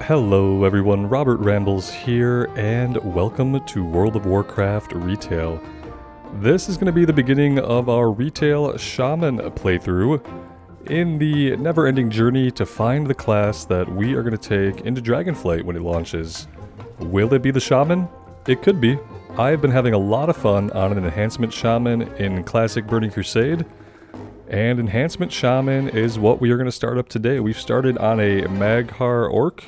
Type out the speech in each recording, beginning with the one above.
Hello everyone, Robert Rambles here, and welcome to World of Warcraft Retail. This is going to be the beginning of our Retail Shaman playthrough in the never-ending journey to find the class that we are going to take into Dragonflight when it launches. Will it be the Shaman? It could be. I've been having a lot of fun on an Enhancement Shaman in Classic Burning Crusade, and Enhancement Shaman is what we are going to start up today. We've started on a Maghar Orc,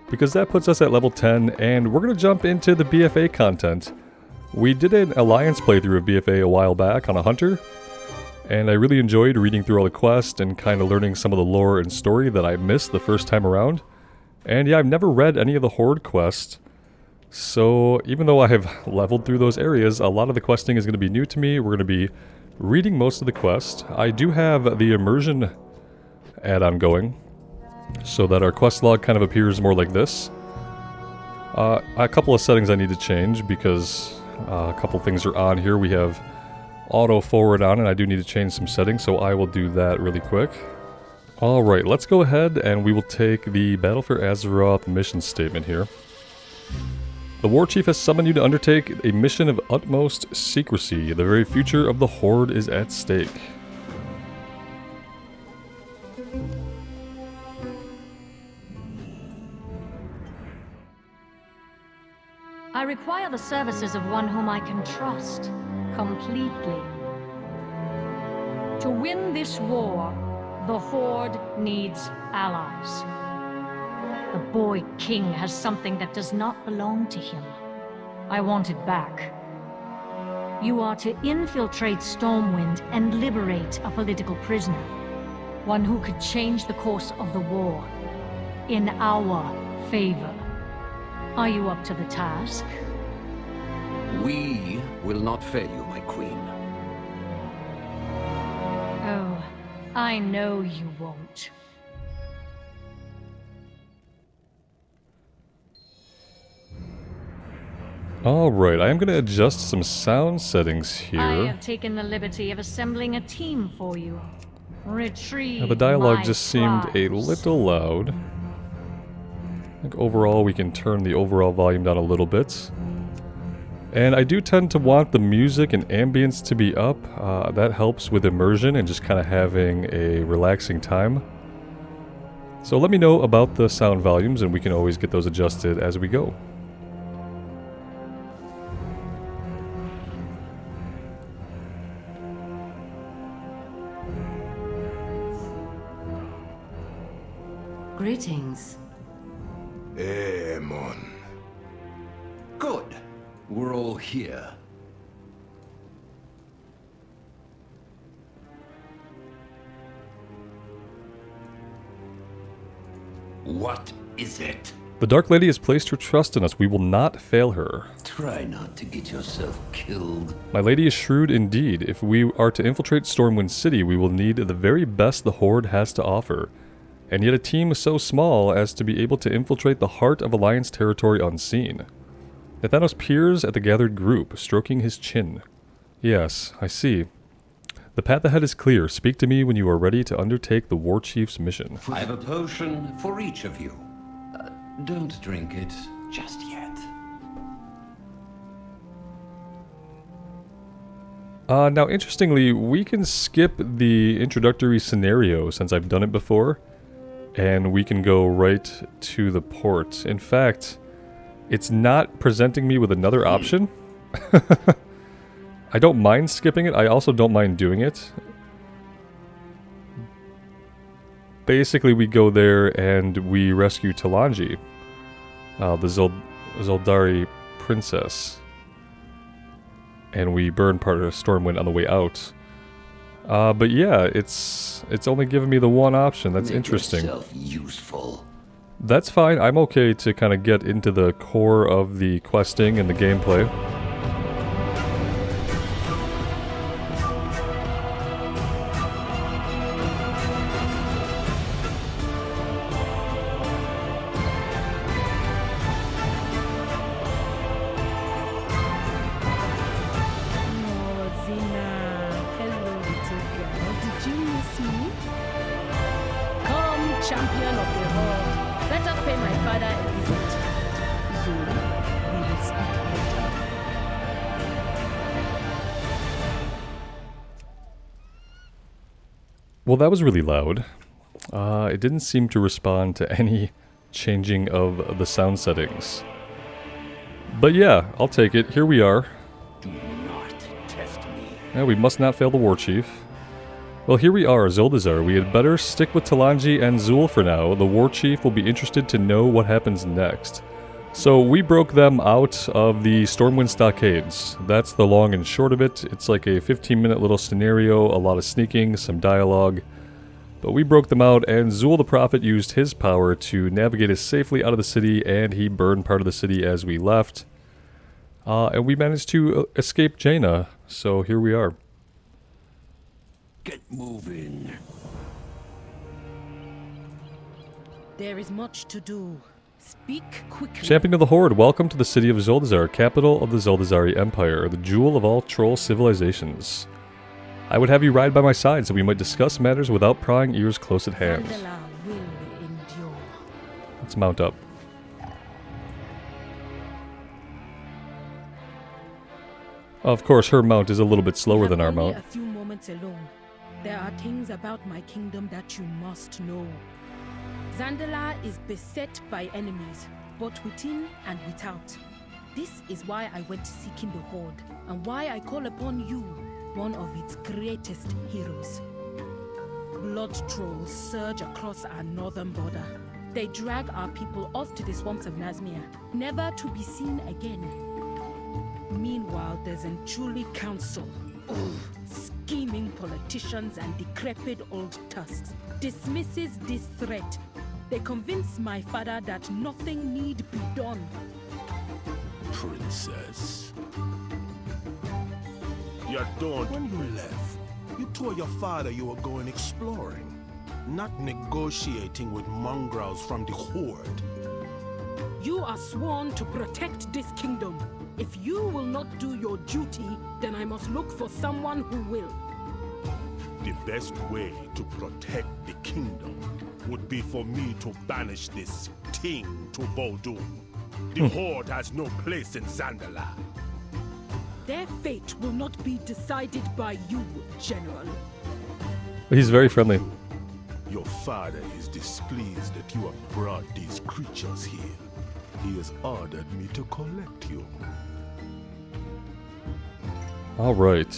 because that puts us at level 10, and we're going to jump into the BFA content. We did an Alliance playthrough of BFA a while back on a Hunter, and I really enjoyed reading through all the quests and kind of learning some of the lore and story that I missed the first time around. And yeah, I've never read any of the Horde quests, so even though I have leveled through those areas, a lot of the questing is going to be new to me. We're going to be reading most of the quest. I do have the Immersion add-on going, so that our quest log kind of appears more like this. A couple of settings I need to change because a couple things are on here. We have auto forward on, and I do need to change some settings, so I will do that really quick. Alright, let's go ahead and we will take the Battle for Azeroth mission statement here. The War Chief has summoned you to undertake a mission of utmost secrecy. The very future of the Horde is at stake. I require the services of one whom I can trust completely. To win this war, the Horde needs allies. The boy king has something that does not belong to him. I want it back. You are to infiltrate Stormwind and liberate a political prisoner. One who could change the course of the war in our favor. Are you up to the task? We will not fail you, my queen. Oh, I know you won't. Alright, I am going to adjust some sound settings here. I have taken the liberty of assembling a team for you. Retrieve Now, the dialogue my just seemed a prize. little loud. I think overall we can turn the overall volume down a little bit. And I do tend to want the music and ambience to be up. That helps with immersion and just kind of having a relaxing time. So let me know about the sound volumes and we can always get those adjusted as we go. Greetings. Amon. Good. We're all here. What is it? The Dark Lady has placed her trust in us. We will not fail her. Try not to get yourself killed. My lady is shrewd indeed. If we are to infiltrate Stormwind City, we will need the very best the Horde has to offer. And yet a team so small as to be able to infiltrate the heart of Alliance territory unseen. Nathanos peers at the gathered group, stroking his chin. Yes, I see. The path ahead is clear. Speak to me when you are ready to undertake the War Chief's mission. I have a potion for each of you. Don't drink it just yet. Now interestingly, we can skip the introductory scenario since I've done it before. And we can go right to the port. In fact, it's not presenting me with another option. I don't mind skipping it. I also don't mind doing it. Basically, we go there and we rescue Talanji, the Zuldazar princess. And we burn part of Stormwind on the way out. But yeah, it's only given me the one option. That's interesting. Make yourself useful. That's fine. I'm okay to kind of get into the core of the questing and the gameplay. Champion of the Horde. Let us pay my Well, that was really loud. It didn't seem to respond to any changing of the sound settings. But yeah, I'll take it. Here we are. Do not test me. Yeah, we must not fail the war chief. Well, here we are, Zuldazar. We had better stick with Talanji and Zul for now. The war chief will be interested to know what happens next. So we broke them out of the Stormwind Stockades. That's the long and short of it. It's like a 15-minute little scenario, a lot of sneaking, some dialogue. But we broke them out, and Zul the Prophet used his power to navigate us safely out of the city, and he burned part of the city as we left. And we managed to escape Jaina, so here we are. Get moving. There is much to do. Speak quickly. Champion of the Horde, welcome to the city of Zuldazar, capital of the Zuldazari Empire, the jewel of all troll civilizations. I would have you ride by my side so we might discuss matters without prying ears close at hand. Zandala will endure. Let's mount up. Of course, her mount is a little bit slower than our Only mount. a few moments alone. There are things about my kingdom that you must know. Zandala is beset by enemies, both within and without. This is why I went seeking the Horde, and why I call upon you, one of its greatest heroes. Blood trolls surge across our northern border. They drag our people off to the swamps of Nazmir, never to be seen again. Meanwhile, there's an Enchuli Council. Scheming politicians and decrepit old tusks dismisses this threat. They convince my father that nothing need be done. Princess. You don't. When you left, you told your father you were going exploring, not negotiating with mongrels from the Horde. You are sworn to protect this kingdom. If you will not do your duty, then I must look for someone who will. The best way to protect the kingdom would be for me to banish this thing to Boldoon. The Horde has no place in Zandala. Their fate will not be decided by you, General. He's very friendly. Your father is displeased that you have brought these creatures here. He has ordered me to collect you. Alright.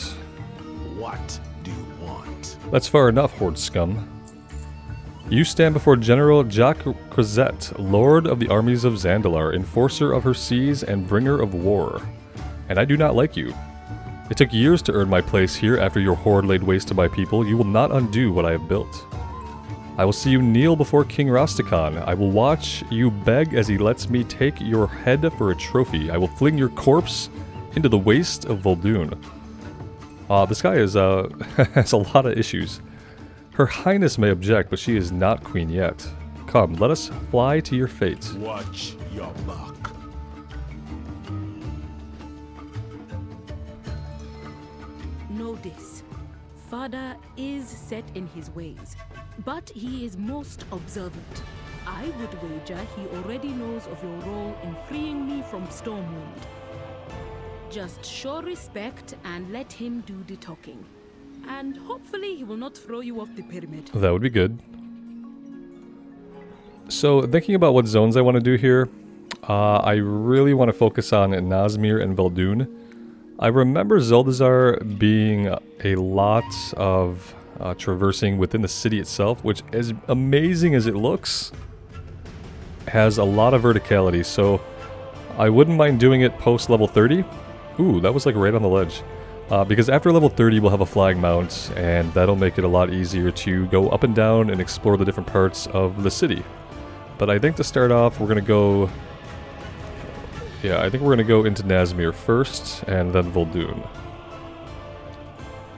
What do you want? That's far enough, Horde scum. You stand before General Jacques Crozet, Lord of the armies of Zandalar, enforcer of her seas and bringer of war. And I do not like you. It took years to earn my place here after your Horde laid waste to my people. You will not undo what I have built. I will see you kneel before King Rastakhan. I will watch you beg as he lets me take your head for a trophy. I will fling your corpse into the waste of Voldoon. This guy is, has a lot of issues. Her Highness may object, but she is not queen yet. Come, let us fly to your fate. Watch your back. Know this. Father is set in his ways, but he is most observant. I would wager he already knows of your role in freeing me from Stormwind. Just show respect and let him do the talking. And hopefully he will not throw you off the pyramid. That would be good. So, thinking about what zones I want to do here, I really want to focus on Nazmir and Voldoon. I remember Zuldazar being a lot of traversing within the city itself, which, as amazing as it looks, has a lot of verticality, so I wouldn't mind doing it post level 30. Ooh, that was like right on the ledge. Because after level 30 we'll have a flying mount, and that'll make it a lot easier to go up and down and explore the different parts of the city. But I think to start off we're going to go... Yeah, I think we're going to go into Nazmir first, and then Voldoon.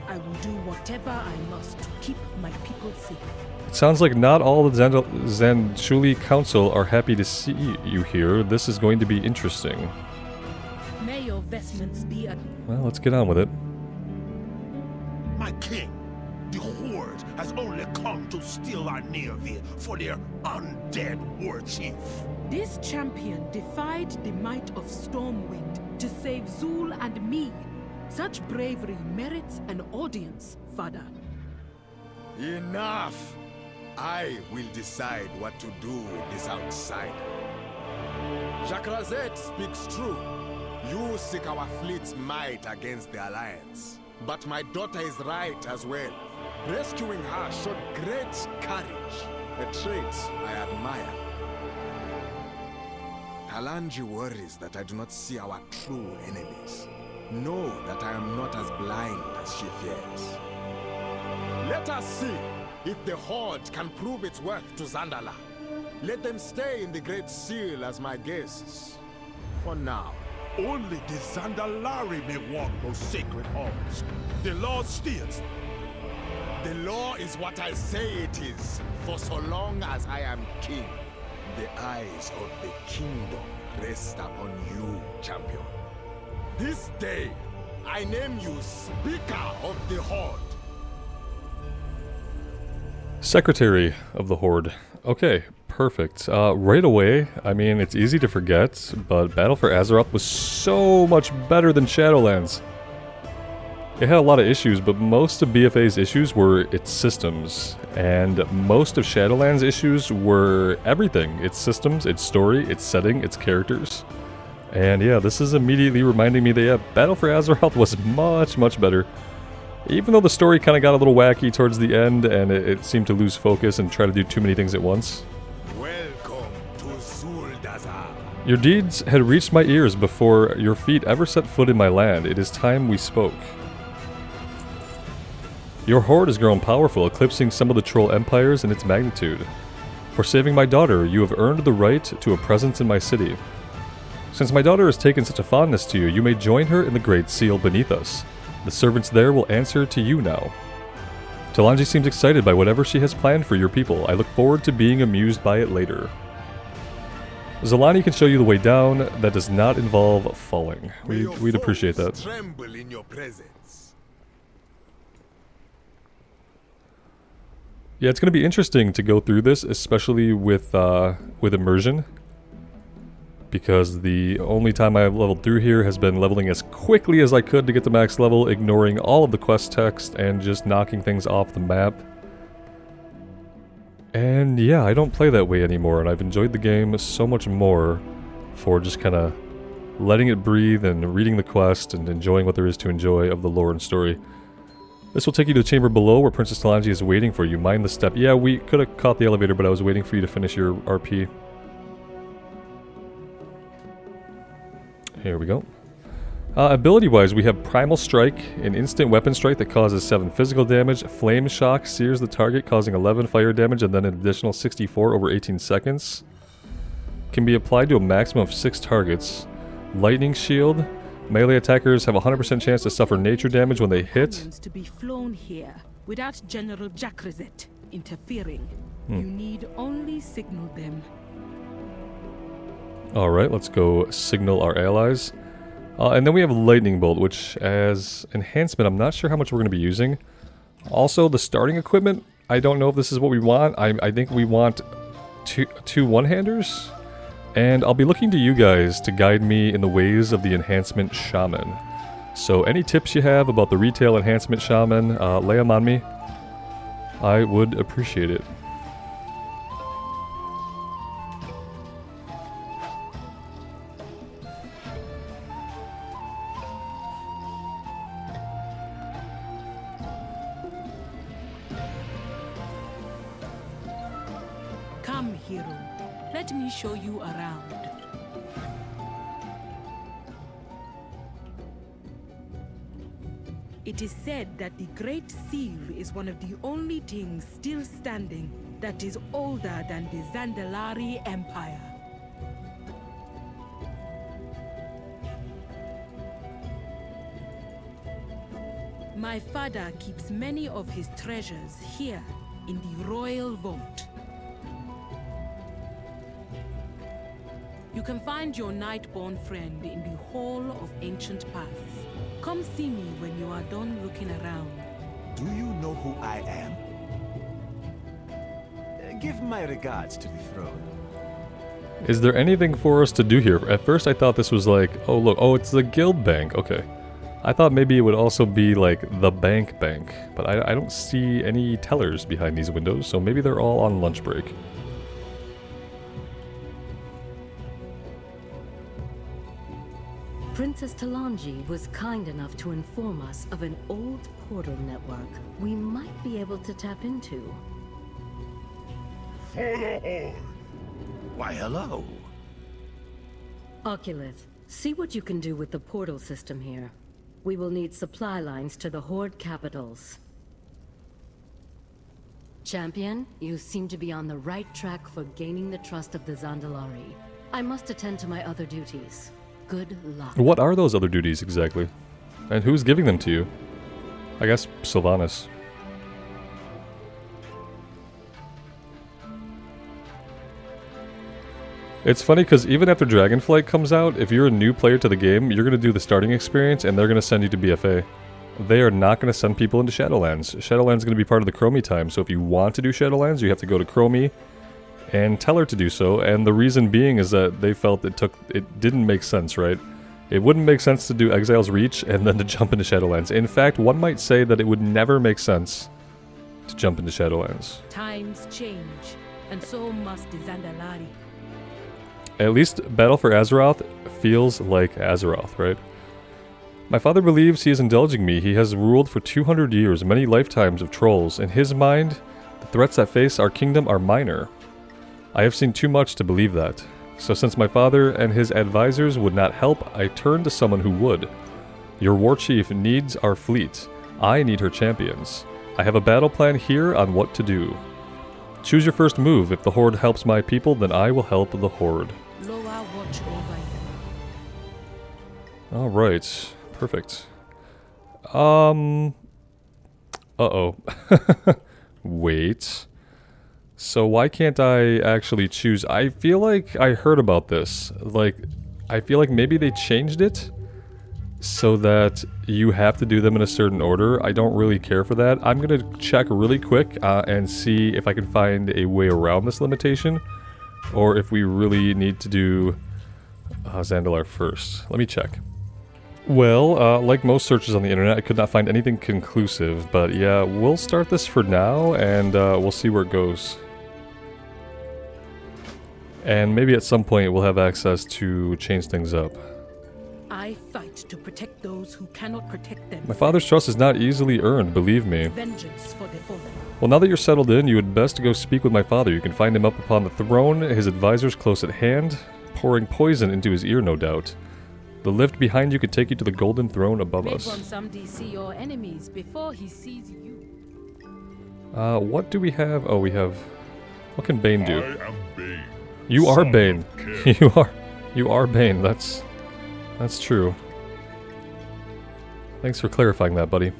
I will do whatever I must to keep my people safe. It sounds like not all the Zanchuli Council are happy to see you here. This is going to be interesting. May your vestments be a... Well, let's get on with it. My king, the Horde has only come to steal our Nearville for their undead war chief. This champion defied the might of Stormwind to save Zul and me. Such bravery merits an audience, Father. Enough! I will decide what to do with this outsider. Jacrazet speaks true. You seek our fleet's might against the Alliance. But my daughter is right as well. Rescuing her showed great courage, a trait I admire. Kalanji worries that I do not see our true enemies. Know that I am not as blind as she fears. Let us see if the Horde can prove its worth to Zandala. Let them stay in the Great Seal as my guests. For now. Only the Zandalari may walk those sacred halls. The law steers. The law is what I say it is, for so long as I am king. The eyes of the kingdom rest upon you, champion. This day, I name you Speaker of the Horde. Secretary of the Horde. Okay, perfect. Right away, I mean, it's easy to forget, but Battle for Azeroth was so much better than Shadowlands. It had a lot of issues, but most of BFA's issues were its systems, and most of Shadowlands' issues were everything. Its systems, its story, its setting, its characters. And yeah, this is immediately reminding me that yeah, Battle for Azeroth was much, much better. Even though the story kind of got a little wacky towards the end, and it seemed to lose focus and try to do too many things at once. Welcome to Zuldazar. Your deeds had reached my ears before your feet ever set foot in my land. It is time we spoke. Your horde has grown powerful, eclipsing some of the troll empires in its magnitude. For saving my daughter, you have earned the right to a presence in my city. Since my daughter has taken such a fondness to you, you may join her in the Great Seal beneath us. The servants there will answer to you now. Talanji seems excited by whatever she has planned for your people. I look forward to being amused by it later. Zolani can show you the way down that does not involve falling. We'd appreciate that. Tremble in your presence. Yeah, it's going to be interesting to go through this, especially with Immersion. Because the only time I've leveled through here has been leveling as quickly as I could to get to max level, ignoring all of the quest text and just knocking things off the map. And yeah, I don't play that way anymore, and I've enjoyed the game so much more for just kind of letting it breathe and reading the quest and enjoying what there is to enjoy of the lore and story. This will take you to the chamber below where Princess Talanji is waiting for you. Mind the step. Yeah, we could have caught the elevator, but I was waiting for you to finish your RP. Here we go. Ability-wise, we have Primal Strike, an instant weapon strike that causes 7 physical damage. Flame Shock sears the target, causing 11 fire damage and then an additional 64 over 18 seconds. Can be applied to a maximum of 6 targets. Lightning Shield. Melee attackers have a 100% chance to suffer nature damage when they hit. To be flown here without General Jacrazet interfering. You need only signal them. Alright, let's go signal our allies. And then we have Lightning Bolt, which as enhancement, I'm not sure how much we're going to be using. Also, the starting equipment, I don't know if this is what we want. I think we want two one-handers. And I'll be looking to you guys to guide me in the ways of the enhancement Shaman. So any tips you have about the retail enhancement Shaman, lay them on me. I would appreciate it. Come, hero. Let me show you around. It is said that the Great Seal is one of the only things still standing that is older than the Zandalari Empire. My father keeps many of his treasures here in the Royal Vault. You can find your Nightborn friend in the Hall of Ancient Paths. Come see me when you are done looking around. Do you know who I am? Give my regards to the throne. Is there anything for us to do here? At first I thought this was like, oh look, oh it's the guild bank, okay. I thought maybe it would also be like the bank, but I don't see any tellers behind these windows, so maybe they're all on lunch break. Princess Talanji was kind enough to inform us of an old portal network we might be able to tap into. For the Horde! Why, hello. Oculus, see what you can do with the portal system here. We will need supply lines to the Horde capitals. Champion, you seem to be on the right track for gaining the trust of the Zandalari. I must attend to my other duties. Good luck. What are those other duties exactly? And who's giving them to you? I guess Sylvanas. It's funny because even after Dragonflight comes out, if you're a new player to the game, you're going to do the starting experience and they're going to send you to BFA. They are not going to send people into Shadowlands. Shadowlands is going to be part of the Chromie time, so if you want to do Shadowlands, you have to go to Chromie and tell her to do so, and the reason being is that they felt it didn't make sense, right? It wouldn't make sense to do Exile's Reach and then to jump into Shadowlands. In fact, one might say that it would never make sense to jump into Shadowlands. Times change, and so must the Zandalari. At least Battle for Azeroth feels like Azeroth, right? My father believes he is indulging me. He has ruled for 200 years, many lifetimes of trolls. In his mind, the threats that face our kingdom are minor. I have seen too much to believe that. So since my father and his advisors would not help, I turned to someone who would. Your war chief needs our fleet. I need her champions. I have a battle plan here on what to do. Choose your first move. If the Horde helps my people, then I will help the Horde. Loa watch over you. Alright. Perfect. Uh-oh. Wait. So why can't I actually choose? I feel like I heard about this. Like, I feel like maybe they changed it so that you have to do them in a certain order. I don't really care for that. I'm gonna check really quick and see if I can find a way around this limitation, or if we really need to do Zandalar first. Let me check. Well, like most searches on the internet, I could not find anything conclusive, but yeah, we'll start this for now, and we'll see where it goes. And maybe at some point we'll have access to change things up. I fight to protect those who cannot protect them. My father's trust is not easily earned, believe me. Vengeance for the fallen. Well, now that you're settled in, you would best go speak with my father. You can find him up upon the throne, his advisors close at hand, pouring poison into his ear, no doubt. The lift behind you could take you to the golden throne above Make us. on some DC your enemies before he sees you. What do we have? Oh, we have... What can Bane do? I am Bane. You are Son Bane. of Cain. You are Bane. That's true. Thanks for clarifying that, buddy.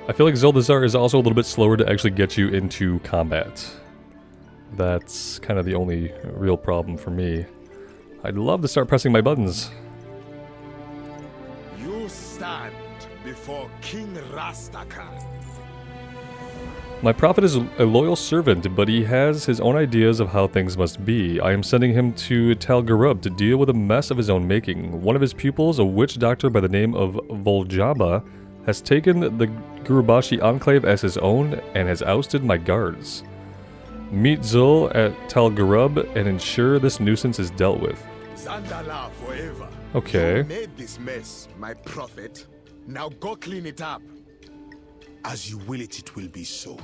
I feel like Zuldazar is also a little bit slower to actually get you into combat. That's kind of the only real problem for me. I'd love to start pressing my buttons. You stand before King Rastakhan. My prophet is a loyal servant, but he has his own ideas of how things must be. I am sending him to Tal Garub to deal with a mess of his own making. One of his pupils, a witch doctor by the name of Voljamba, has taken the Gurubashi Enclave as his own and has ousted my guards. Meet Zul at Tal Garub and ensure this nuisance is dealt with. Zandala forever. Okay. You made this mess, my prophet. Now go clean it up. As you will it will be so.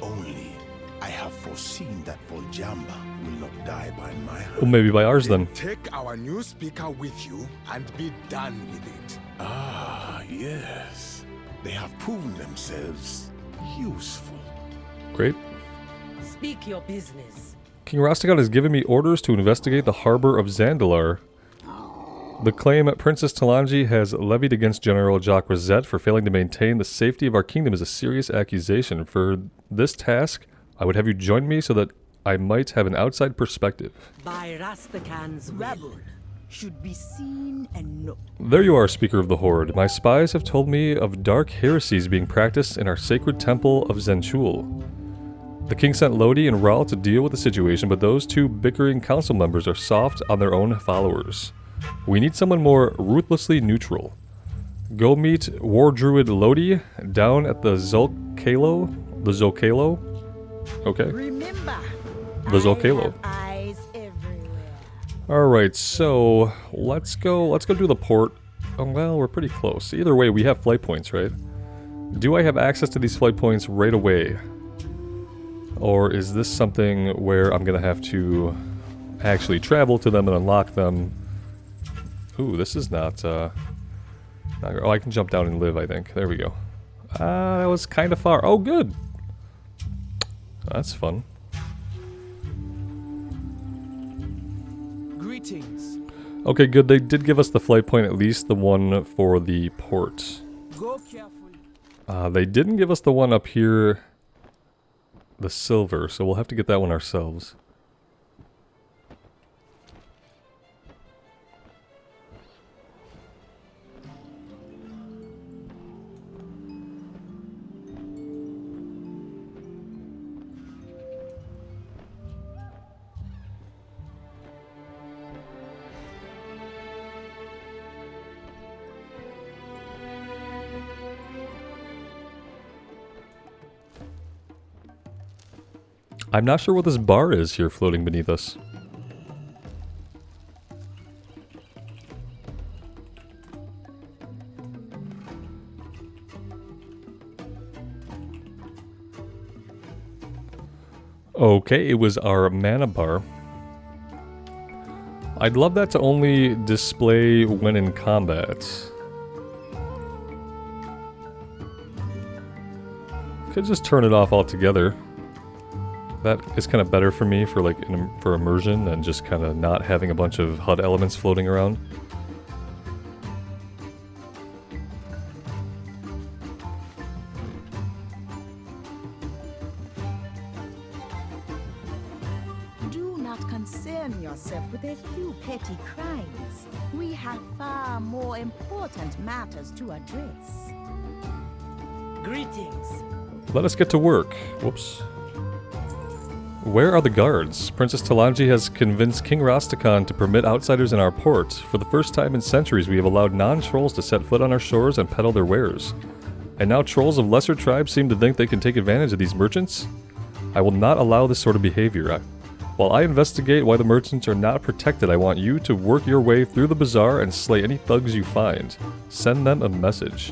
Only, I have foreseen that Voljamba will not die by my hand. Well, maybe by ours then. Take our new speaker with you and be done with it. Ah, yes. They have proven themselves useful. Great. Speak your business. King Rastakhan has given me orders to investigate the harbor of Zandalar. The claim Princess Talanji has levied against General Jacques Rosette for failing to maintain the safety of our kingdom is a serious accusation. For this task, I would have you join me so that I might have an outside perspective. By Rastakhan's will, should be seen and known. There you are, Speaker of the Horde. My spies have told me of dark heresies being practiced in our sacred temple of Zenchul. The king sent Lodi and Ral to deal with the situation, but those two bickering council members are soft on their own followers. We need someone more ruthlessly neutral. Go meet War Druid Lodi down at the Zolkalo. The Zolkalo? Okay. Remember, The Zolkalo. eyes everywhere. Alright, so let's go do the port. Oh, well, we're pretty close. Either way, we have flight points, right? Do I have access to these flight points right away? Or is this something where I'm gonna have to actually travel to them and unlock them? Ooh, this is not, oh, I can jump down and live, I think. There we go. That was kind of far. Oh, good! That's fun. Greetings. Okay, good. They did give us the flight point, at least the one for the port. Go carefully. They didn't give us the one up here, the silver, so we'll have to get that one ourselves. I'm not sure what this bar is here floating beneath us. Okay, it was our mana bar. I'd love that to only display when in combat. Could just turn it off altogether. That is kind of better for me for like for immersion and just kind of not having a bunch of HUD elements floating around. Do not concern yourself with a few petty crimes. We have far more important matters to address. Greetings. Let us get to work. Whoops. Where are the guards? Princess Talanji has convinced King Rastakhan to permit outsiders in our port. For the first time in centuries, we have allowed non-trolls to set foot on our shores and peddle their wares. And now trolls of lesser tribes seem to think they can take advantage of these merchants? I will not allow this sort of behavior. While I investigate why the merchants are not protected, I want you to work your way through the bazaar and slay any thugs you find. Send them a message.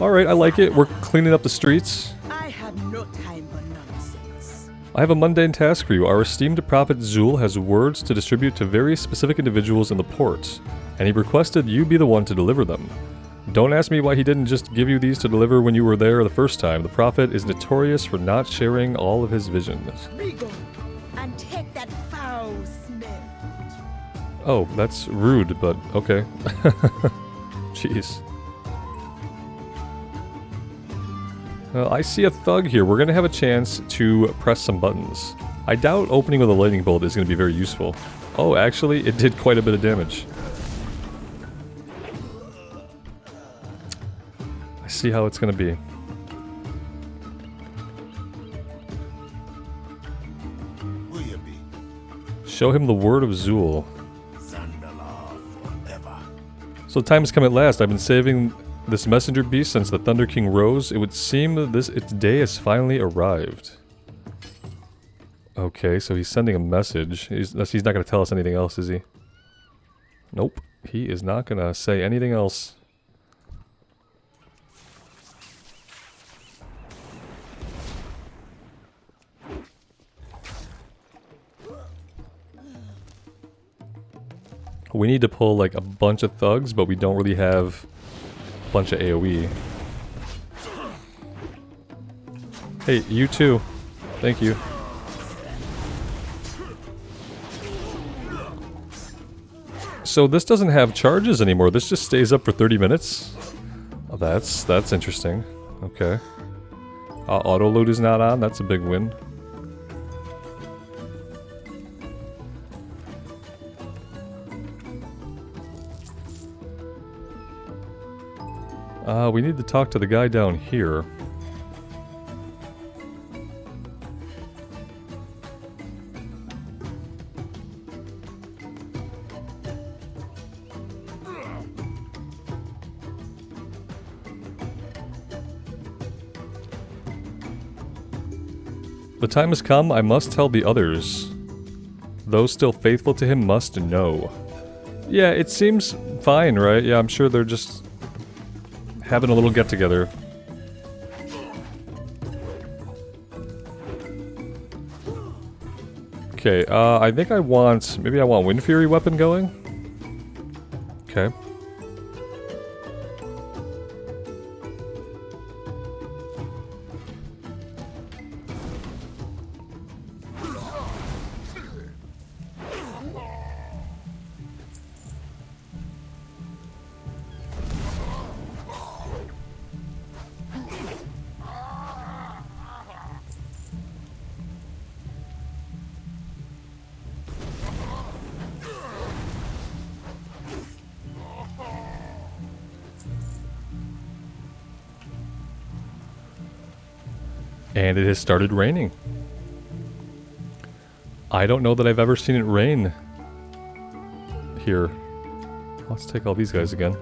Alright, I like it. We're cleaning up the streets. I have no time for nonsense. I have a mundane task for you. Our esteemed prophet Zul has words to distribute to very specific individuals in the port, and he requested you be the one to deliver them. Don't ask me why he didn't just give you these to deliver when you were there the first time. The prophet is notorious for not sharing all of his visions. Be gone and take that foul smell. Oh, that's rude, but okay. Jeez. Well, I see a thug here. We're going to have a chance to press some buttons. I doubt opening with a lightning bolt is going to be very useful. Oh, actually, it did quite a bit of damage. I see how it's going to be. Will you be? Show him the word of Zul. So time has come at last. I've been saving this messenger beast since the Thunder King rose. It would seem that its day has finally arrived. Okay, so he's sending a message. He's not going to tell us anything else, is he? Nope. He is not going to say anything else. We need to pull like a bunch of thugs, but we don't really have a bunch of AoE. Hey, you too. Thank you. So this doesn't have charges anymore. This just stays up for 30 minutes. Oh, that's interesting. Okay. Auto load is not on. That's a big win. We need to talk to the guy down here. The time has come, I must tell the others. Those still faithful to him must know. Yeah, it seems fine, right? Yeah, I'm sure they're just having a little get-together. Okay, I think I want... maybe I want Wind Fury weapon going? Okay. And it has started raining. I don't know that I've ever seen it rain here. Let's take all these guys again.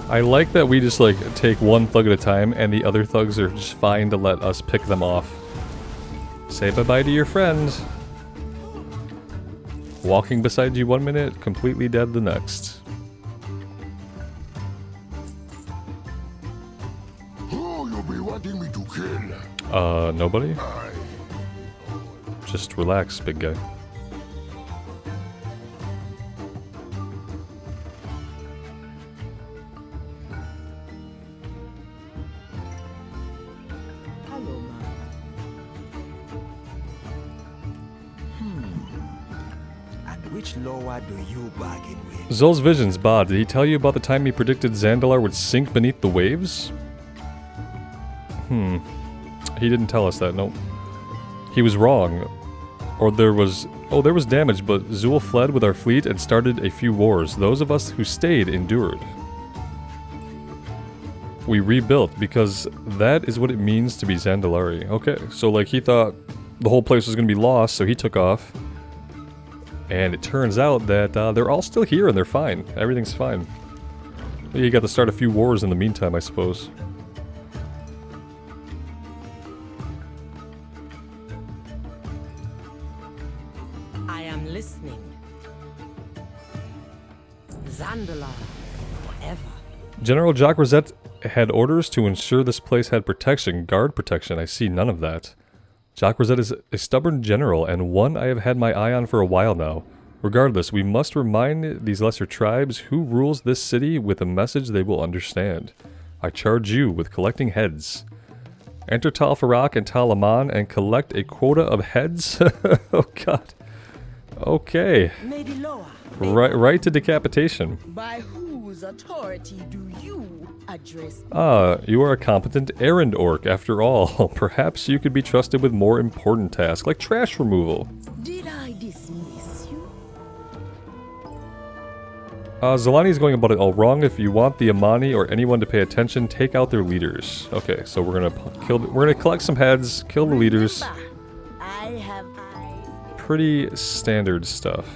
I like that we just like take one thug at a time and the other thugs are just fine to let us pick them off. Say bye-bye to your friend. Walking beside you 1 minute, completely dead the next. Who you be wanting me to kill? Nobody? Just relax, big guy. Loa do you bargain with? Zul's visions, Bod, did he tell you about the time he predicted Zandalar would sink beneath the waves? He didn't tell us that, nope. He was wrong. Or there was... oh, there was damage, but Zul fled with our fleet and started a few wars. Those of us who stayed endured. We rebuilt, because that is what it means to be Zandalari. Okay, so like he thought the whole place was going to be lost, so he took off. And it turns out that they're all still here and they're fine. Everything's fine. You got to start a few wars in the meantime, I suppose. I am listening. Zandalar, forever. General Jacques Rosette had orders to ensure this place had protection, guard protection. I see none of that. Jacques Rosette is a stubborn general, and one I have had my eye on for a while now. Regardless, we must remind these lesser tribes who rules this city with a message they will understand. I charge you with collecting heads. Enter Tal Farak and Tal Aman and collect a quota of heads? Oh god. Okay. Right to decapitation. By whose authority do you address me? You are a competent errand orc after all. Perhaps you could be trusted with more important tasks, like trash removal. Did I dismiss you? Zalani is going about it all wrong. If you want the Amani or anyone to pay attention, take out their leaders. Okay, so we're gonna collect some heads, kill the leaders. I have eyes. Pretty standard stuff.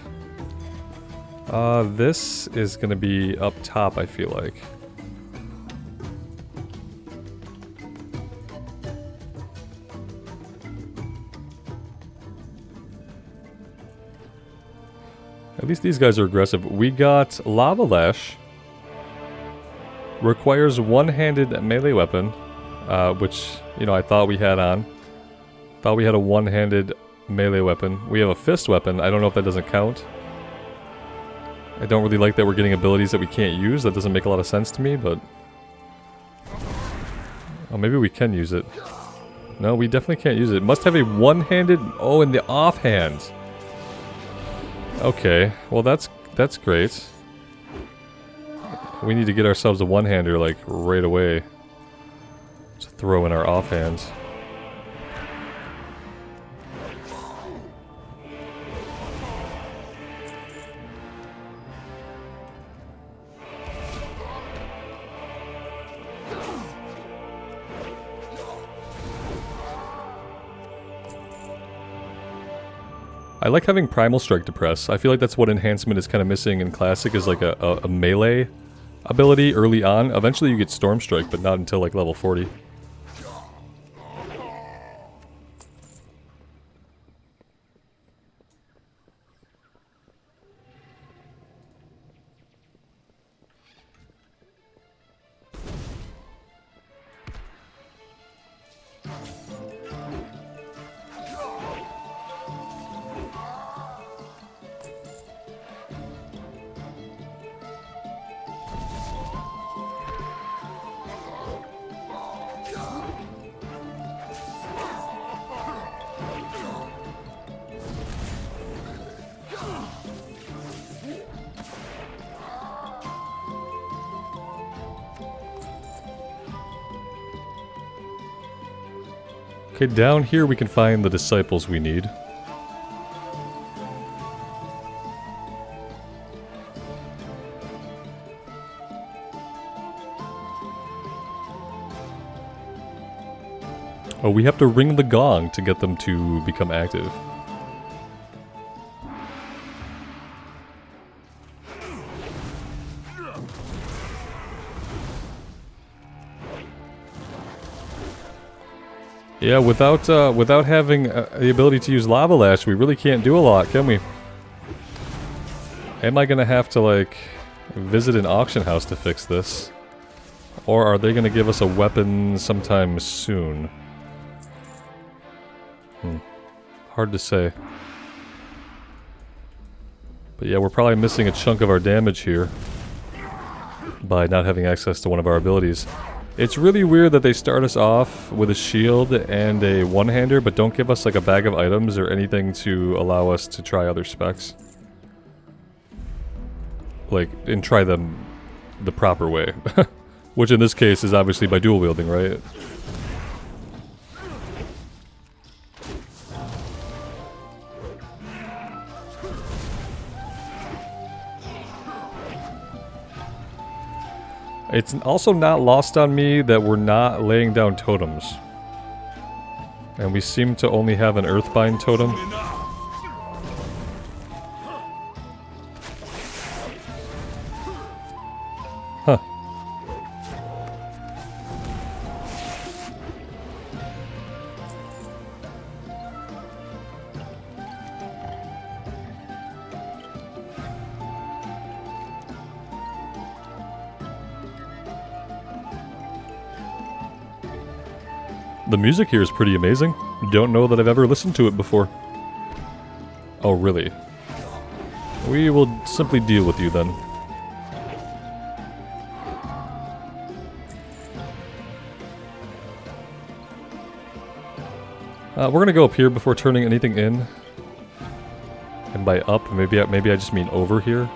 This is gonna be up top, I feel like. At least these guys are aggressive. We got Lava Lash. Requires one-handed melee weapon, which, you know, I thought we had on. Thought we had a one-handed melee weapon. We have a fist weapon. I don't know if that doesn't count. I don't really like that we're getting abilities that we can't use. That doesn't make a lot of sense to me, but... Oh, maybe we can use it. No, we definitely can't use it. It must have a one-handed... Oh, in the offhand. Okay, well that's great. We need to get ourselves a one-hander, like, right away. To throw in our offhands. I like having Primal Strike to press. I feel like that's what enhancement is kind of missing in Classic, is like a melee ability early on. Eventually you get Storm Strike, but not until like level 40. Okay, down here we can find the disciples we need. Oh, we have to ring the gong to get them to become active. Yeah, without having the ability to use Lava Lash, we really can't do a lot, can we? Am I gonna have to, like, visit an auction house to fix this? Or are they gonna give us a weapon sometime soon? Hard to say. But yeah, we're probably missing a chunk of our damage here by not having access to one of our abilities. It's really weird that they start us off with a shield and a one-hander, but don't give us like a bag of items or anything to allow us to try other specs. Like, and try them the proper way. Which in this case is obviously by dual wielding, right? It's also not lost on me that we're not laying down totems. And we seem to only have an Earthbind totem. Huh. The music here is pretty amazing. Don't know that I've ever listened to it before. Oh, really? We will simply deal with you then. We're gonna go up here before turning anything in. And by up, maybe I just mean over here.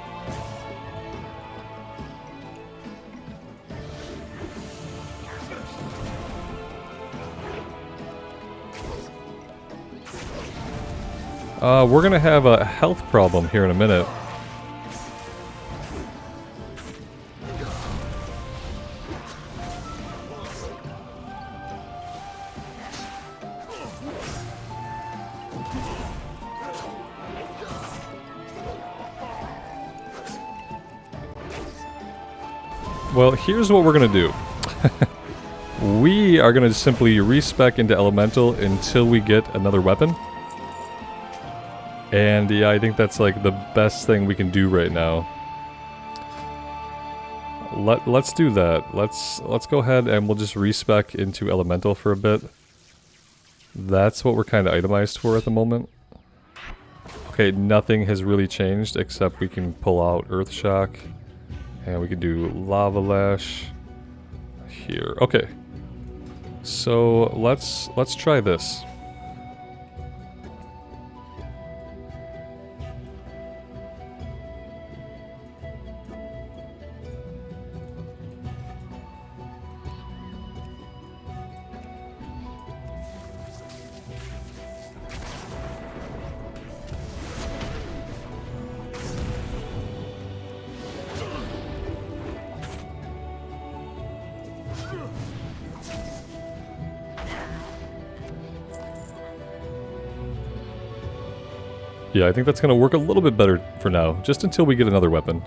We're gonna have a health problem here in a minute. Well, here's what we're gonna do. We are gonna simply respec into Elemental until we get another weapon. And yeah, I think that's like the best thing we can do right now. Let's do that. Let's go ahead and we'll just respec into Elemental for a bit. That's what we're kind of itemized for at the moment. Okay, nothing has really changed except we can pull out Earth Shock. And we can do Lava Lash here. Okay. So let's try this. Yeah, I think that's going to work a little bit better for now, just until we get another weapon.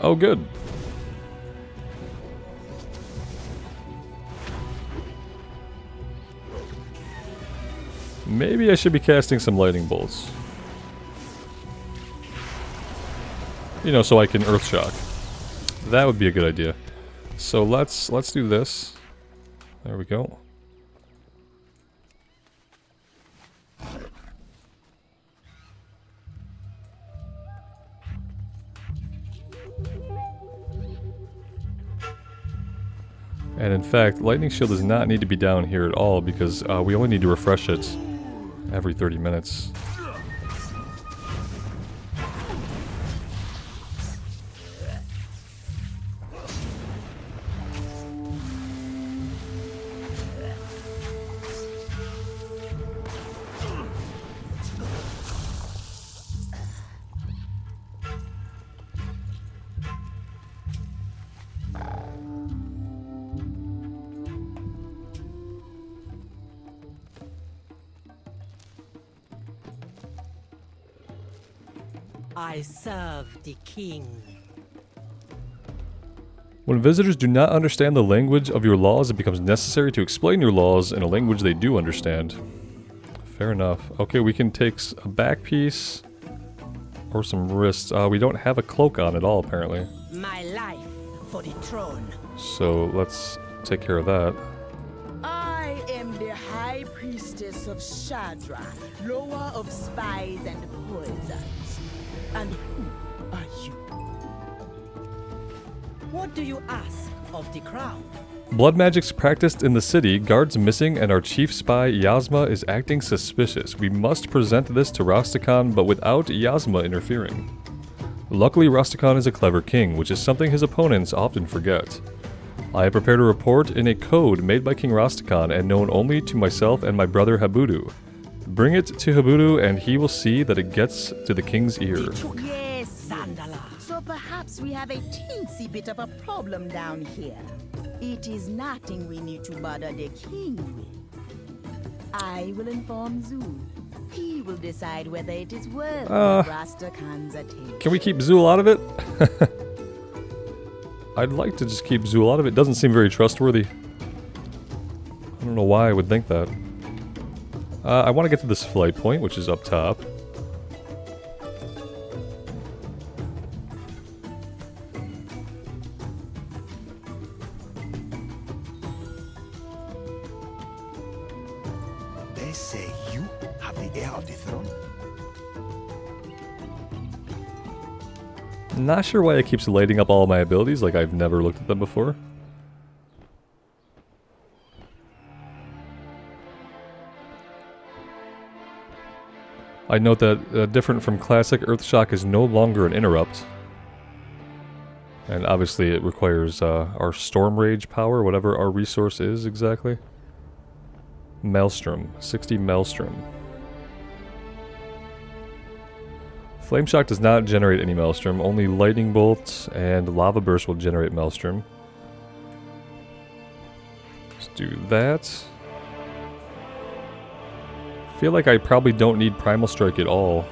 Oh, good. Maybe I should be casting some lightning bolts. You know, so I can Earth Shock. That would be a good idea. So let's do this. There we go. And in fact, Lightning Shield does not need to be down here at all because we only need to refresh it every 30 minutes. I serve the king. When visitors do not understand the language of your laws, it becomes necessary to explain your laws in a language they do understand. Fair enough. Okay, we can take a back piece or some wrists. We don't have a cloak on at all, apparently. My life for the throne. So let's take care of that. I am the High Priestess of Shadra, Loa of Spies and Poisons. And who are you? What do you ask of the crown? Blood magic's practiced in the city, guards missing, and our chief spy Yasma is acting suspicious. We must present this to Rastakhan, but without Yasma interfering. Luckily, Rastakhan is a clever king, which is something his opponents often forget. I have prepared a report in a code made by King Rastakhan and known only to myself and my brother Habudu. Bring it to Habudu and he will see that it gets to the king's ear. Yes, Zandala. So perhaps we have a teensy bit of a problem down here. It is nothing we need to bother the king with. I will inform Zul. He will decide whether it is worth Rastakhan's attention. Can we keep Zul out of it? I'd like to just keep Zul out of it. Doesn't seem very trustworthy. I don't know why I would think that. I want to get to this flight point, which is up top. They say you have the heir of the throne. Not sure why it keeps lighting up all my abilities, like I've never looked at them before. I note that different from classic, Earthshock is no longer an interrupt. And obviously it requires our Storm Rage power, whatever our resource is exactly. Maelstrom, 60 Maelstrom. Flame Shock does not generate any Maelstrom, only Lightning Bolts and Lava Burst will generate Maelstrom. Let's do that. I feel like I probably don't need Primal Strike at all.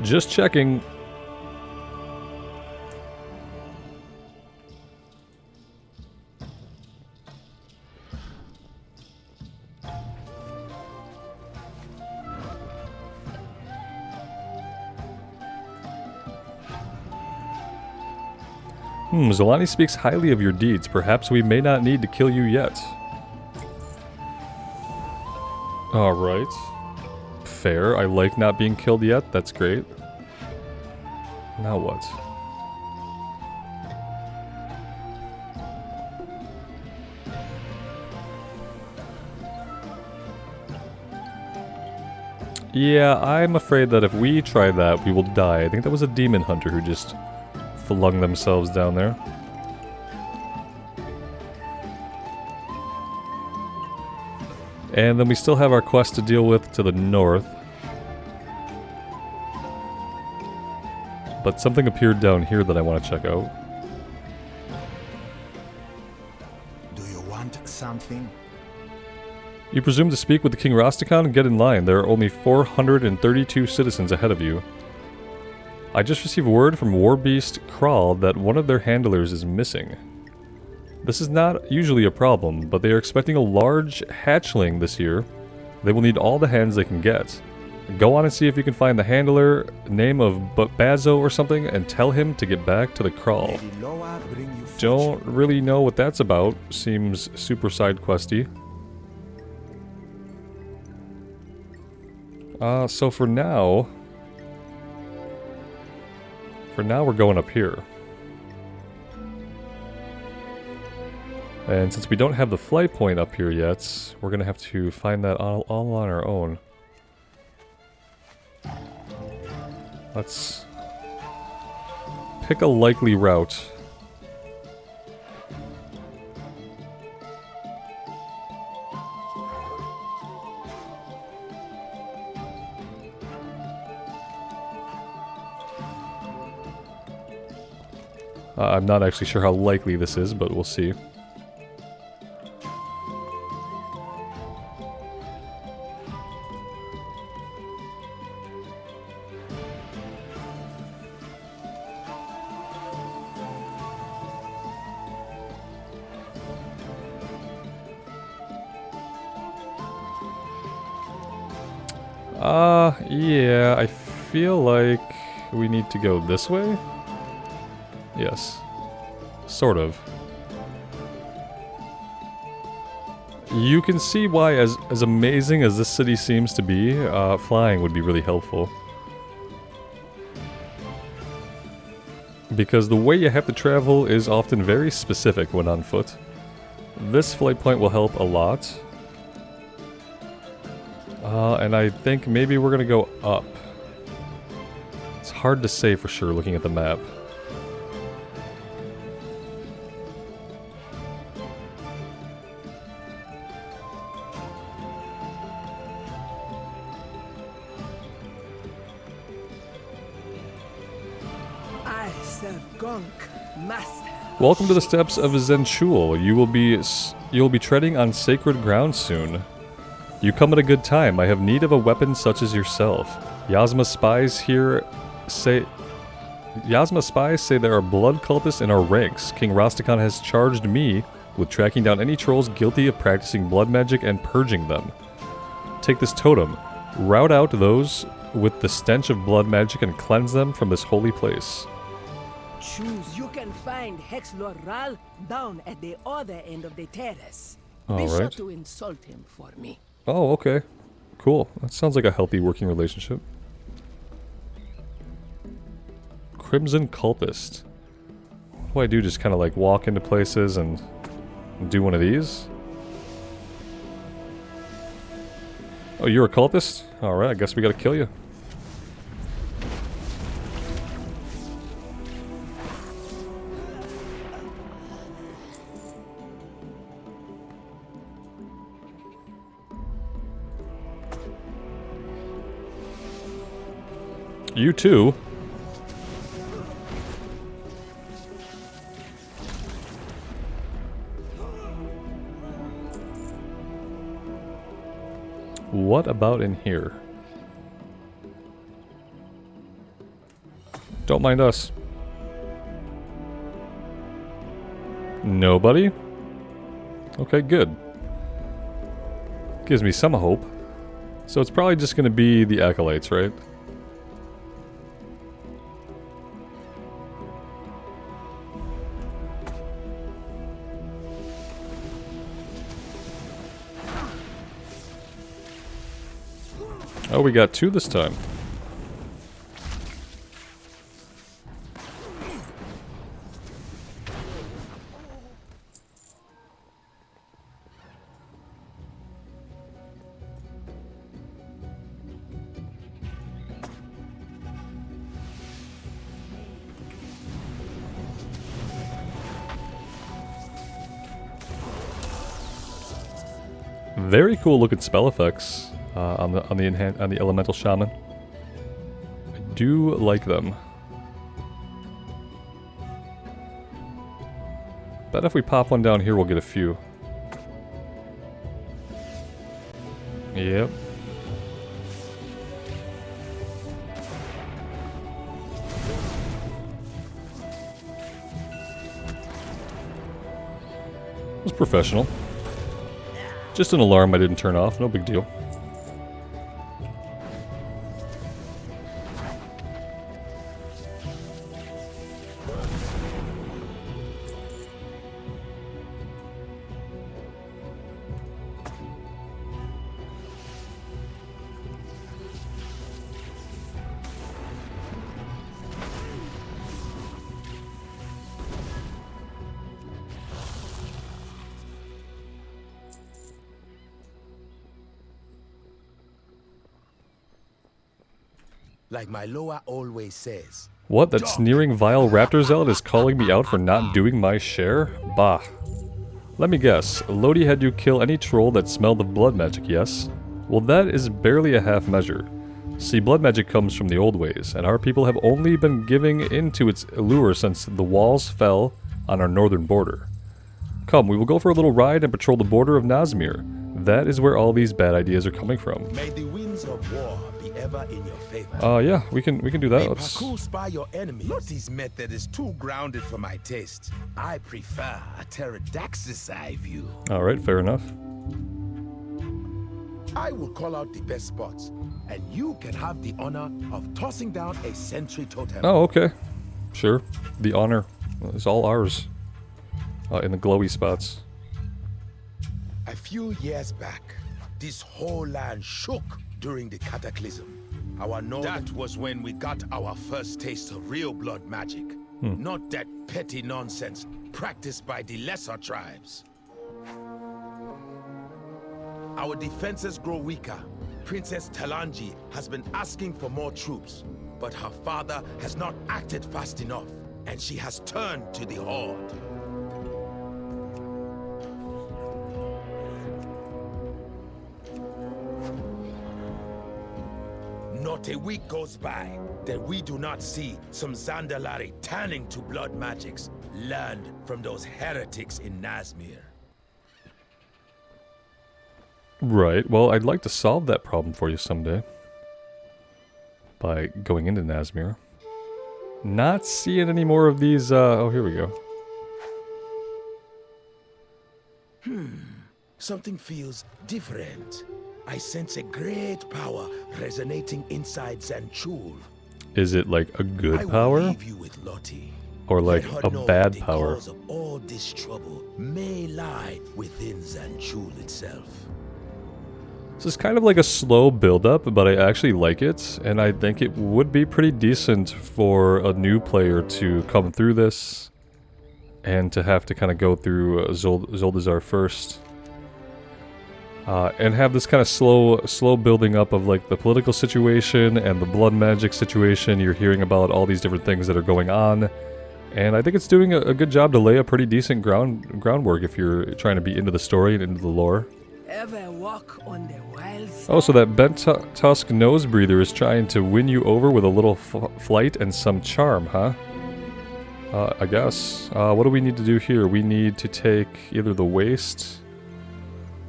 Just checking. Zolani speaks highly of your deeds. Perhaps we may not need to kill you yet. Alright. Fair. I like not being killed yet. That's great. Now what? Yeah, I'm afraid that if we try that, we will die. I think that was a demon hunter who just flung themselves down there. And then we still have our quest to deal with to the north. But something appeared down here that I want to check out. Do you want something? You presume to speak with the King Rastakhan? Get in line. There are only 432 citizens ahead of you. I just received word from Warbeast Kral that one of their handlers is missing. This is not usually a problem, but they are expecting a large hatchling this year. They will need all the hands they can get. Go on and see if you can find the handler, name of Bazo or something, and tell him to get back to the Kral. Don't really know what that's about. Seems super side questy. So for now we're going up here. And since we don't have the flight point up here yet, we're gonna have to find that all on our own. Let's pick a likely route. I'm not actually sure how likely this is, but we'll see. Yeah, I feel like we need to go this way? Yes. Sort of. You can see why, as amazing as this city seems to be, flying would be really helpful. Because the way you have to travel is often very specific when on foot. This flight point will help a lot. And I think maybe we're gonna go up. It's hard to say for sure looking at the map. Welcome to the steps of Zenchul. You'll be treading on sacred ground soon. You come at a good time. I have need of a weapon such as yourself. Yasma spies say there are blood cultists in our ranks. King Rastakhan has charged me with tracking down any trolls guilty of practicing blood magic and purging them. Take this totem. Rout out those with the stench of blood magic and cleanse them from this holy place. Choose. You can find Hex Lord Ral down at the other end of the terrace. Be sure to insult him for me. Oh, okay. Cool. That sounds like a healthy working relationship. Crimson Cultist. What do I do? Just kind of like walk into places and do one of these? Oh, you're a cultist? Alright, I guess we gotta kill you. You too. What about in here? Don't mind us. Nobody? Okay, good. Gives me some hope. So it's probably just going to be the Acolytes, right? Oh, we got 2 this time. Very cool looking spell effects on the elemental shaman. I do like them. Bet if we pop one down here, we'll get a few. Yep. It was professional. Just an alarm I didn't turn off, no big deal. Like my Loa always says. What? That sneering vile raptor zealot is calling me out for not doing my share? Bah. Let me guess. Lodi had you kill any troll that smelled of blood magic, yes? Well, that is barely a half measure. See, blood magic comes from the old ways, and our people have only been giving in to its allure since the walls fell on our northern border. Come, we will go for a little ride and patrol the border of Nazmir. That is where all these bad ideas are coming from. May the winds of war be ever in your favor. Yeah, we can do that. Let's parkour spy your enemy. Lotti's method is too grounded for my taste. I prefer a Pterodactyl's eye view. Alright, fair enough. I will call out the best spots, and you can have the honor of tossing down a sentry totem. Oh, okay. Sure. The honor is all ours. In the glowy spots. A few years back, this whole land shook during the cataclysm. That was when we got our first taste of real blood magic. Not that petty nonsense practiced by the lesser tribes. Our defenses grow weaker. Princess Talanji has been asking for more troops, but her father has not acted fast enough, and she has turned to the Horde. Not a week goes by that we do not see some Zandalari turning to blood magics learned from those heretics in Nazmir. Right, well, I'd like to solve that problem for you someday. By going into Nazmir. Not seeing any more of these, oh, here we go. Something feels different. I sense a great power resonating inside Zanchul. Is it like a good power? I will leave you with Lottie. Or like Let her a know bad the power? cause of all this trouble may lie within Zanchul itself. This is kind of like a slow build-up, but I actually like it, and I think it would be pretty decent for a new player to come through this, and to have to kind of go through Zuldazar first. And have this kind of slow building up of like the political situation and the blood magic situation. You're hearing about all these different things that are going on. And I think it's doing a good job to lay a pretty decent groundwork if you're trying to be into the story and into the lore. Ever walk on the wild side? Oh, so that bent tusk nose breather is trying to win you over with a little flight and some charm, huh? I guess. What do we need to do here? We need to take either the waste...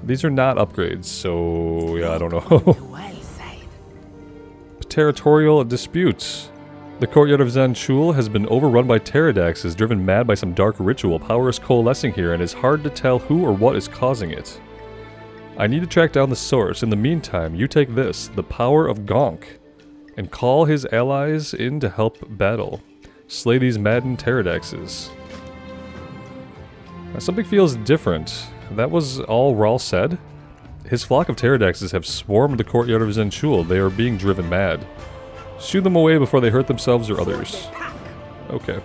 These are not upgrades, so yeah, I don't know. Territorial disputes. The courtyard of Zanchul has been overrun by pterodactyls, driven mad by some dark ritual. Power is coalescing here, and it's hard to tell who or what is causing it. I need to track down the source. In the meantime, you take this, the power of Gonk, and call his allies in to help battle. Slay these maddened pterodactyls. Now, something feels different. That was all Rahl said. His flock of pterodactyls have swarmed the courtyard of Zenchul. They are being driven mad. Shoo them away before they hurt themselves or others. Okay.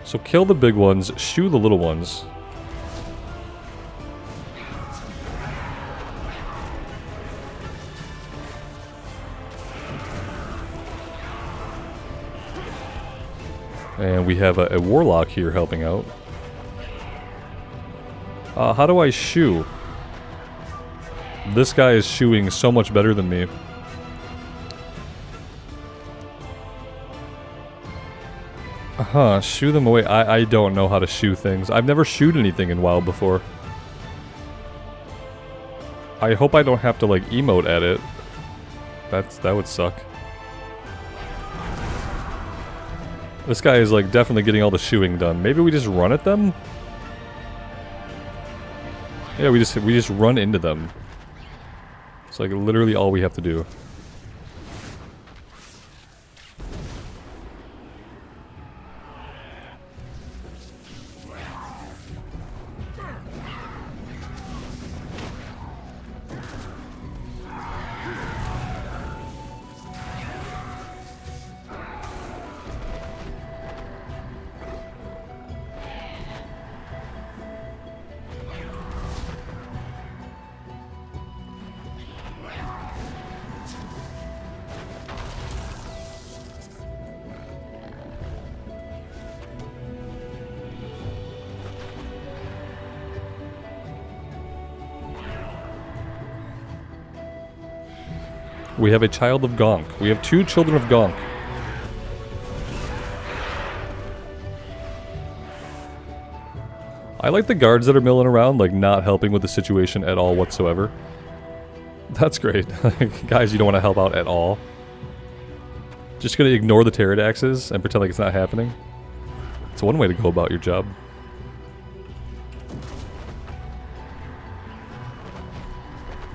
So kill the big ones, shoo the little ones. And we have a warlock here helping out. How do I shoo? This guy is shooing so much better than me. Shoo them away. I don't know how to shoo things. I've never shooed anything in WoW before. I hope I don't have to, like, emote at it. That would suck. This guy is, like, definitely getting all the shooing done. Maybe we just run at them? Yeah, we just run into them. It's like literally all we have to do. We have a child of Gonk. We have 2 children of Gonk. I like the guards that are milling around, like not helping with the situation at all whatsoever. That's great. Guys, you don't want to help out at all. Just gonna ignore the pterodactyls and pretend like it's not happening. It's one way to go about your job.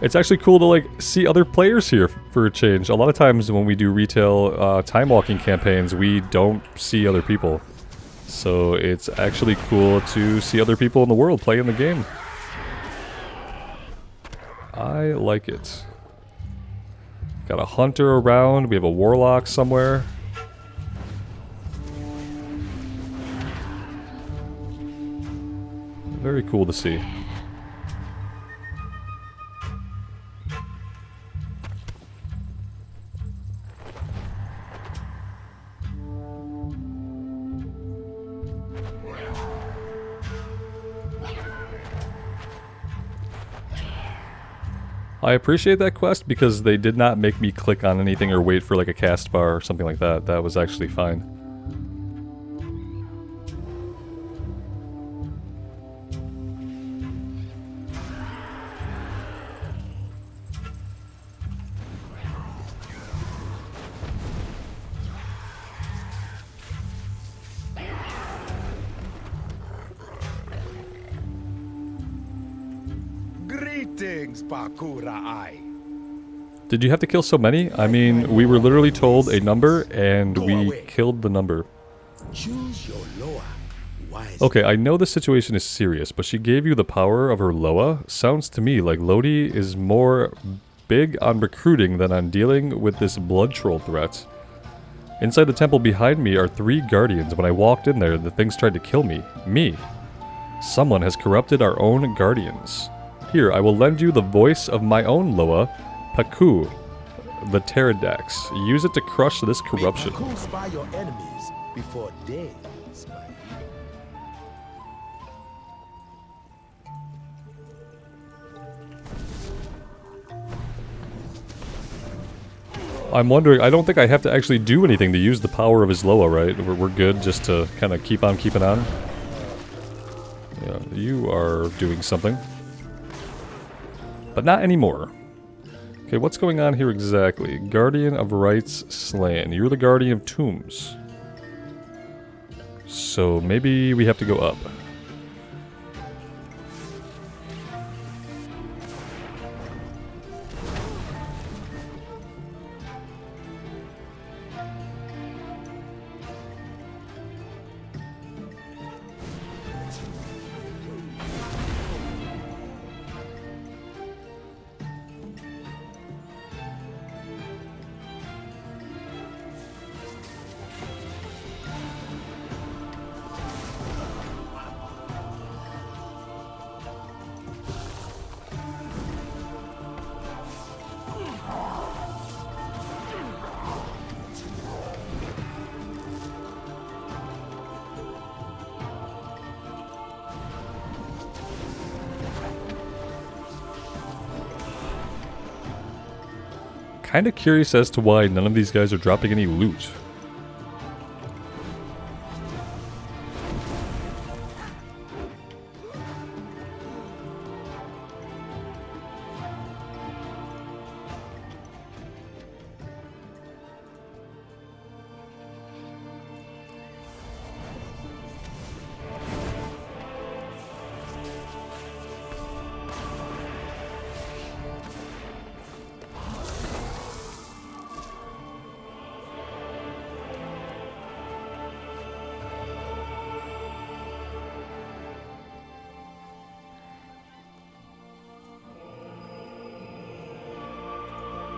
It's actually cool to, like, see other players here for a change. A lot of times when we do retail time walking campaigns, we don't see other people. So it's actually cool to see other people in the world playing the game. I like it. Got a hunter around. We have a warlock somewhere. Very cool to see. I appreciate that quest because they did not make me click on anything or wait for like a cast bar or something like that. That was actually fine. Greetings, Bakura. Did you have to kill so many? I mean, we were literally told a number and we killed the number. Choose your Loa. Okay, I know the situation is serious, but she gave you the power of her Loa. Sounds to me like Lodi is more big on recruiting than on dealing with this blood troll threat. Inside the temple behind me are 3 guardians. When I walked in there, the things tried to kill me. Me. Someone has corrupted our own guardians. Here, I will lend you the voice of my own Loa, Paku, the Pterodactyls. Use it to crush this corruption. Paku spy your enemies before they spy you. I'm wondering, I don't think I have to actually do anything to use the power of his Loa, right? We're good just to kind of keep on keeping on. Yeah, you are doing something. But not anymore. Okay, what's going on here exactly? Guardian of Rights slain. You're the Guardian of Tombs. So maybe we have to go up. Kind of curious as to why none of these guys are dropping any loot.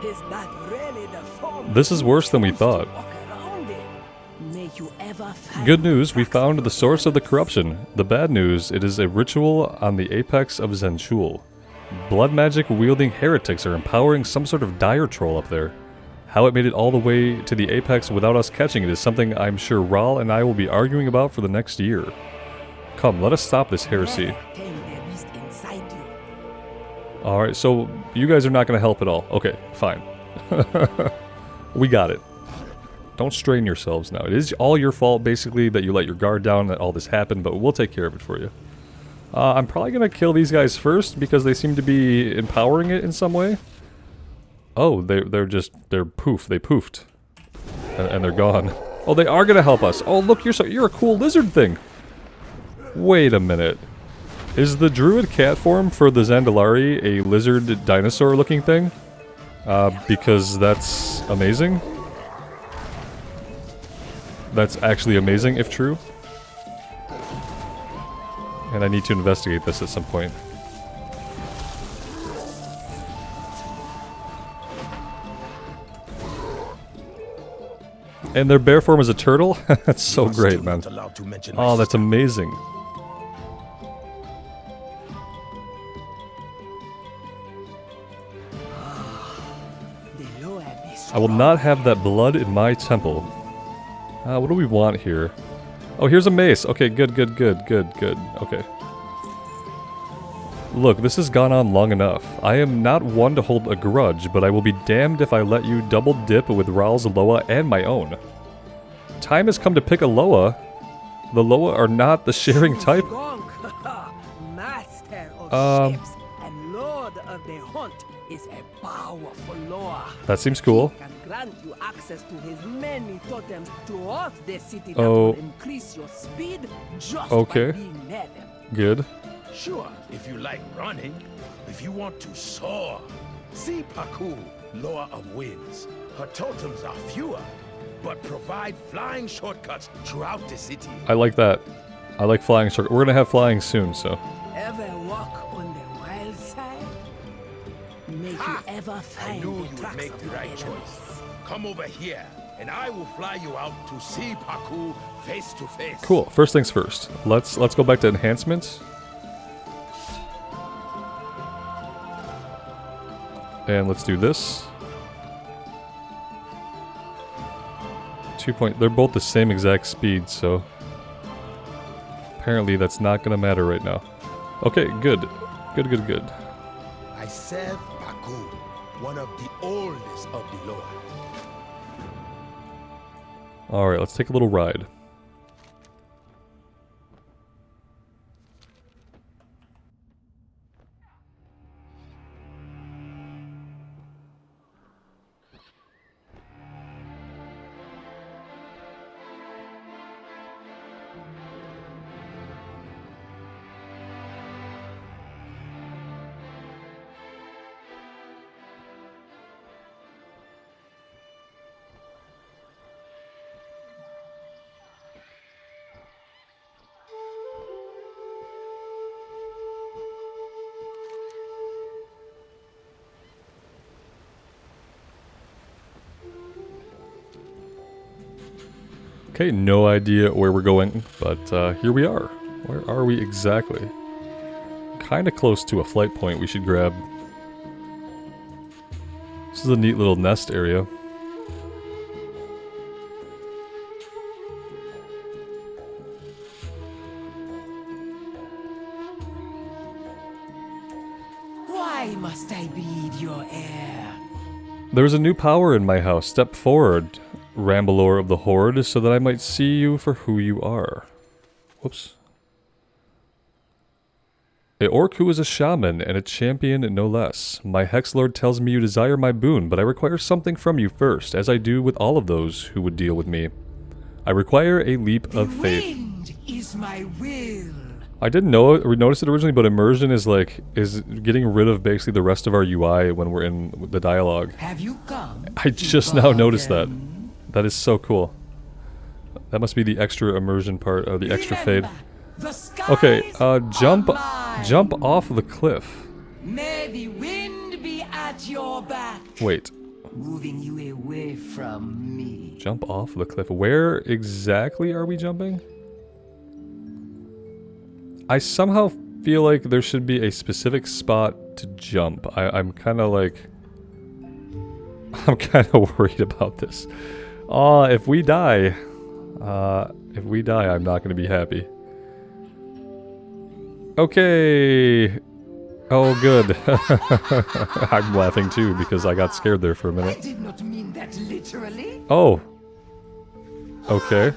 Is that really the form This is worse than we thought. May you ever find Good news, we found the source of the corruption. The bad news, it is a ritual on the apex of Zenchul. Blood magic wielding heretics are empowering some sort of dire troll up there. How it made it all the way to the apex without us catching it is something I'm sure Ral and I will be arguing about for the next year. Come, let us stop this heresy. Alright, so you guys are not going to help at all. Okay, fine. We got it. Don't strain yourselves now. It is all your fault, basically, that you let your guard down, that all this happened, but we'll take care of it for you. I'm probably going to kill these guys first, because they seem to be empowering it in some way. Oh, they're poof. They poofed. And they're gone. Oh, they are going to help us. Oh, look, you're a cool lizard thing. Wait a minute. Is the druid cat form for the Zandalari a lizard dinosaur looking thing? Because that's amazing. That's actually amazing if true. And I need to investigate this at some point. And their bear form is a turtle? That's so great, man. Oh, that's amazing. I will not have that blood in my temple. What do we want here? Oh, here's a mace. Okay, good. Okay. Look, this has gone on long enough. I am not one to hold a grudge, but I will be damned if I let you double dip with Ral's Loa and my own. Time has come to pick a Loa. The Loa are not the sharing type. Master of ships and Lord of the Hunt is a powerful Loa. That seems cool. He can grant you access to his many totems throughout the city that will increase your speed just by being near them. Good. Sure, if you like running, if you want to soar. See Paku, Loa of Winds. Her totems are fewer, but provide flying shortcuts throughout the city. I like that. I like flying shortcuts. We're gonna have flying soon, so. Ever walk on the wild side? May you ever find I knew you would make the right choice. Come over here, and I will fly you out to see Paku face to face. Cool. First things first. Let's go back to enhancements. And let's do this. 2 point. They're both the same exact speed, so apparently that's not gonna matter right now. Okay, good. Good. I serve Paku, one of the oldest of the Loa. Alright, let's take a little ride. Okay, no idea where we're going, but here we are. Where are we exactly? Kind of close to a flight point we should grab. This is a neat little nest area. Why must I bleed your heir? There's a new power in my house. Step forward, Rambler of the Horde, so that I might see you for who you are. Whoops. A orc who is a shaman and a champion no less. My Hex Lord tells me you desire my boon, but I require something from you first, as I do with all of those who would deal with me. I require a leap of faith. Wind is my will. I didn't know it, or notice it originally, but immersion is getting rid of basically the rest of our UI when we're in the dialogue. Have you come? I just now noticed that. That is so cool. That must be the extra immersion part, or the extra fade. Okay, jump off the cliff. May the wind be at your back. Wait. Moving you away from me. Jump off the cliff. Where exactly are we jumping? I somehow feel like there should be a specific spot to jump. I'm kind of worried about this. If we die, I'm not going to be happy. Okay. Oh, good. I'm laughing too because I got scared there for a minute. I did not mean that literally. Oh. Okay.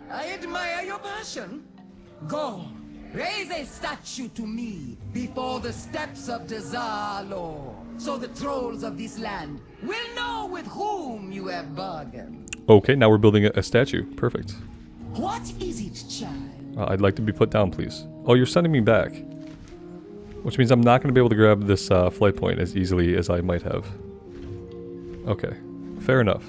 I admire your passion. Go. Raise a statue to me before the steps of Bazaar, so the trolls of this land will know with whom you have bargained. Okay, now we're building a statue. Perfect. What is it, child? I'd like to be put down, please. Oh, you're sending me back. Which means I'm not going to be able to grab this flight point as easily as I might have. Okay, fair enough.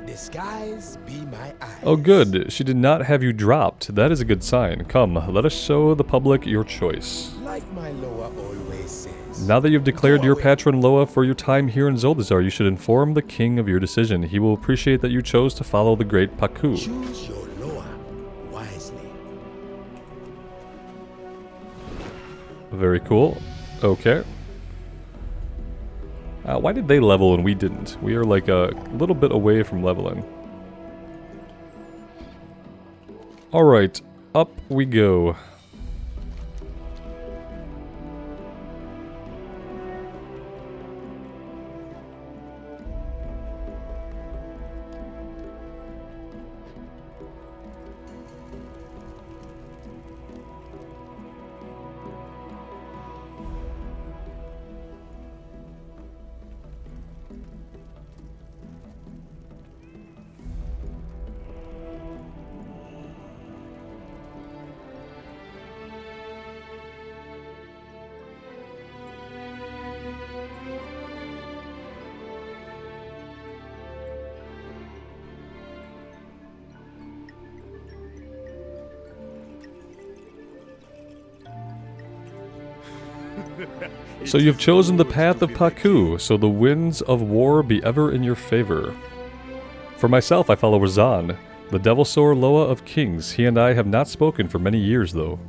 The skies be my eyes. Oh good, she did not have you dropped. That is a good sign. Come, let us show the public your choice. Like my Loa always says. Now that you've declared your patron Loa for your time here in Zuldazar, you should inform the king of your decision. He will appreciate that you chose to follow the great Paku. Choose your Loa wisely. Very cool. Okay. Why did they level and we didn't? We are like a little bit away from leveling. Alright, up we go. So you've chosen the path of Paku, so the winds of war be ever in your favor. For myself, I follow Razan, the Devilsaur Loa of Kings. He and I have not spoken for many years, though.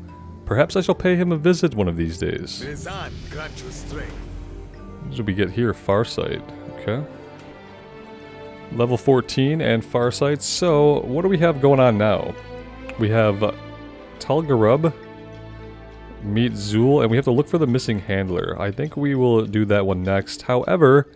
Perhaps I shall pay him a visit one of these days. Razan, grant you strength. What do we get here? Farsight. Okay. Level 14 and Farsight. So, what do we have going on now? We have Talgarub, meet Zul, and we have to look for the missing handler. I think we will do that one next. However,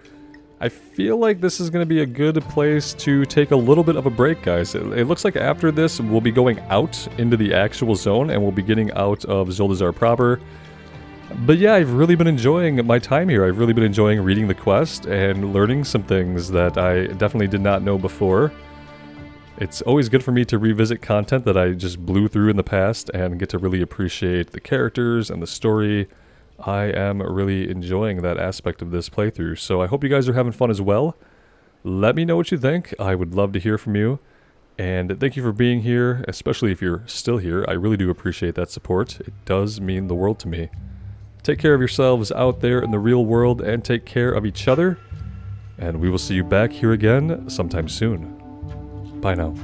I feel like this is going to be a good place to take a little bit of a break, guys. It looks like after this, we'll be going out into the actual zone, and we'll be getting out of Zuldazar proper. But yeah, I've really been enjoying my time here. I've really been enjoying reading the quest and learning some things that I definitely did not know before. It's always good for me to revisit content that I just blew through in the past and get to really appreciate the characters and the story. I am really enjoying that aspect of this playthrough, so I hope you guys are having fun as well. Let me know what you think. I would love to hear from you. And thank you for being here, especially if you're still here. I really do appreciate that support. It does mean the world to me. Take care of yourselves out there in the real world and take care of each other. And we will see you back here again sometime soon. Bye now.